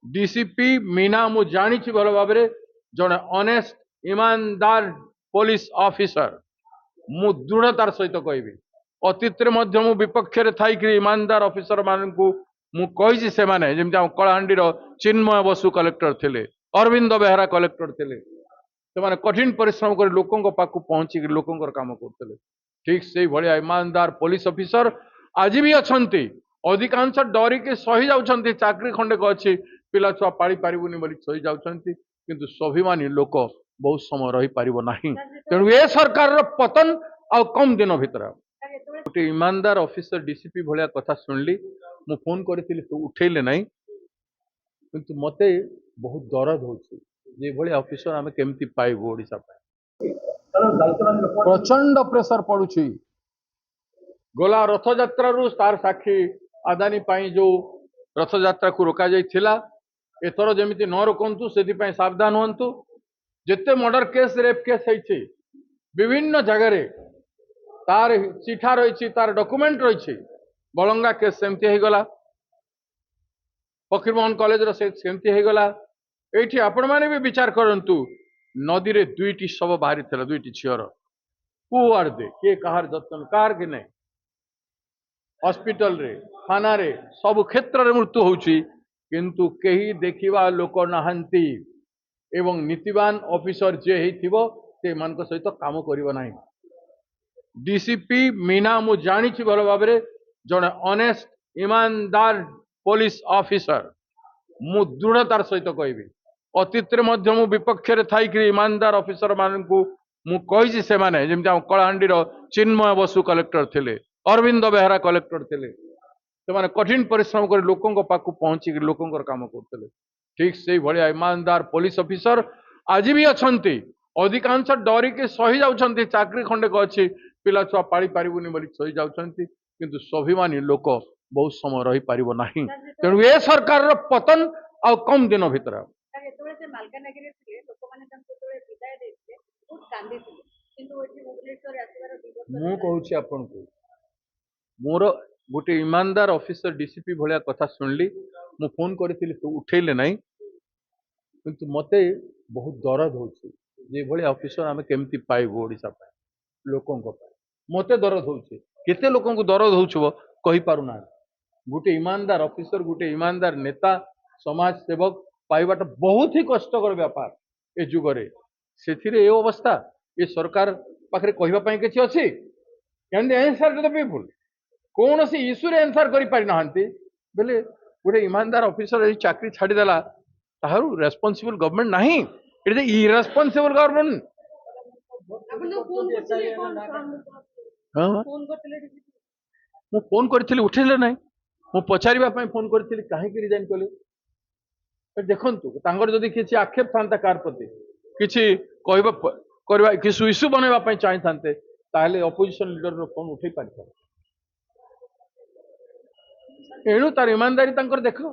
DCP Meena मु जानी भल भाव जड़े ऑनेस्ट ईमानदार पुलिस ऑफिसर मु दृढ़तार सहित कहबी अतीत मु विपक्ष थी ईमानदार ऑफिसर मानू मुझी से कलाहांडी चिन्मय बसु कलेक्टर थे अरविंद बेहरा कलेक्टर थे से कठिन परिश्रम कर लोकों पाक पहुंचिक लोकों काम करते ठीक से भाया ईमानदार पुलिस ऑफिसर आज भी अच्छा अधिकांश डरिकी सही जाऊँच चाकरी खंडे अच्छी पिला छुआ पाड़ी पारिबुनि बोली सही जाऊँच किंतु स्वाभिमानी लोक बहुत समय रही पारिबो नाही तेणु ए सरकार रो पतन आ कम दिन भीतर गोटे ईमानदार ऑफिसर डीसीपी भाया कथा शुणली मु फोन करी उठेले ना किंतु मते बहुत दरद होली ऑफिसर आम केमती पाइबू ओडिशा प्रचंड प्रेशर पड़ुछि गला रथ यात्रा तार साक्षी आदानी जो रथ यात्रा को रोक जाइथिला एथर जमी न रोकतु से सावधान हूँ जिते मर्डर केस रेप केस है विभिन्न जगह तार चिठा रही तार डॉक्यूमेंट रही बलंगा केस सेमती हो गला फकीरमोहन कॉलेज सेमती हो गला ये आपण मैंने भी विचार करंतु नदी रे दुईटी शव बाहरी थिला दुईटी झीर हु आर दे किए कहार जतन कार कि नहीं हॉस्पिटल रे थाना रे सब क्षेत्र में मृत्यु होउची किंतु कहीं देखिबा लोक नहांती एवं नीतिवान ऑफिसर जे हेथिबो से मान सहित काम करिवो नाही डीसीपी मीना मु जानी भल भाव जड़े ऑनेस्ट ईमानदार पुलिस ऑफिसर मु दृढ़तार सहित कहबी अतीत मु विपक्ष थी ईमानदार ऑफिसर मानू मुझी से कलाहांडी चिन्मय बसु कलेक्टर थे अरविंद बेहरा कलेक्टर थे से कठिन परिश्रम कर लोकों पाक पहुंचिक लोकों काम करते ठीक से भाया ईमानदार पुलिस ऑफिसर आज भी अच्छा अधिकांश डरिकी सही जाऊँच चाकरी खंडे अच्छी पिला छुआ पाड़ी पारिबुनि बोली सही जाऊँच किंतु स्वाभिमानी लोक बहुत समय रही पारिबो नाही तेणु ए सरकार रो पतन आ कम दिन भीतर मु कहूँ आपन को मोर गोटे ईमानदार ऑफिसर डीसीपी भाया कथा शुणली मु फोन करी उठेले ना किंतु मते बहुत दरद होली ऑफिसर आम केमती पाइबू ओडिशा लोकों मते दरद होते लोक दरद हो कही पारुना गोटे ईमानदार ऑफिसर गोटे ईमानदार नेता समाज सेवक पाइबाटा बहुत ही कष्टकर व्यापार ए जुगरे से अवस्था ये सरकार पाखे कहवाई किसी अच्छी can answer to the people कौन सी इश्यू रे आंसर करि पारि नहांती बेले गोटे ईमानदार ऑफिसर ये चाकरी छाड़ीदेला ताहारू रेस्पॉन्सिबल गवर्नमेंट नहीं इट इज इरेस्पॉन्सिबल गवर्नमेंट मु फोन करथिली उठेले नहीं मु पचारिबा पई फोन करथिली काहे कि रिजाइन कले देखंतु तांगर जदी किछि आक्षेप थांता कार प्रति किछि कहबा करबा किछु इश्यू बनैबा पई चाहि थांते ताहले ऑपोजिशन लीडर रो फोन उठै पारिथा एणु तार ईमानदारी तांकर देखो